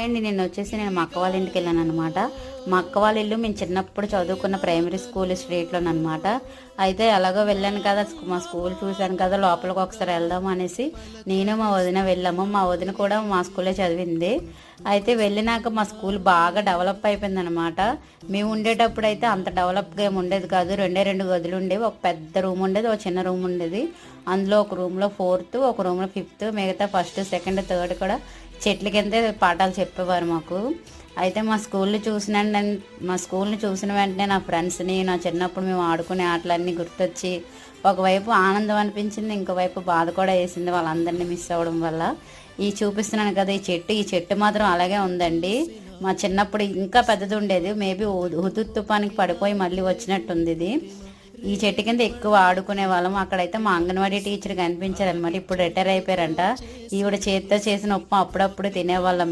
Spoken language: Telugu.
అండి నేను మా అక్క వాళ్ళ ఇంటికి వెళ్ళాను అనమాట. మా అక్క వాళ్ళ ఇల్లు మేము చిన్నప్పుడు చదువుకున్న ప్రైమరీ స్కూల్ స్ట్రీట్లోనమాట. అయితే ఎలాగో వెళ్ళాను కదా, మా స్కూల్ చూశాను కదా, లోపలికి ఒకసారి వెళ్దాం అనేసి నేను మా వదిన వెళ్ళాము. మా వదిన కూడా మా స్కూల్లో చదివింది. అయితే వెళ్ళినాక మా స్కూల్ బాగా డెవలప్ అయిపోయింది అనమాట. మేము ఉండేటప్పుడు అయితే అంత డెవలప్గా ఏమి ఉండేది కాదు. రెండు గదులు ఉండేవి. ఒక పెద్ద రూమ్ ఉండేది, ఒక చిన్న రూమ్ ఉండేది. అందులో ఒక రూమ్లో 4th, ఒక రూమ్లో 5th, మిగతా 1st, 2nd, 3rd కూడా చెట్ల కిందే పాఠాలు చెప్పేవారు మాకు. అయితే మా స్కూల్ని చూసిన వెంటనే నా ఫ్రెండ్స్ని, నా చిన్నప్పుడు మేము ఆడుకునే ఆటలన్నీ గుర్తొచ్చి ఒకవైపు ఆనందం అనిపించింది, ఇంకోవైపు బాధ కూడా వేసింది వాళ్ళందరినీ మిస్ అవ్వడం వల్ల. చూపిస్తున్నాను కదా ఈ చెట్టు మాత్రం అలాగే ఉందండి. మా చిన్నప్పుడు ఇంకా పెద్దది ఉండేది. మేబీ హుదూద్ తుఫానికి పడిపోయి మళ్ళీ వచ్చినట్టుంది ఇది. ఈ చెట్టు కింద ఎక్కువ ఆడుకునే వాళ్ళం. అక్కడైతే మా అంగన్వాడీ టీచర్ కనిపించారనమాట. ఇప్పుడు రిటైర్ అయిపోయారంట. ఈవిడ చేతితో చేసిన ఉప్మా అప్పుడప్పుడు తినేవాళ్ళం మేము.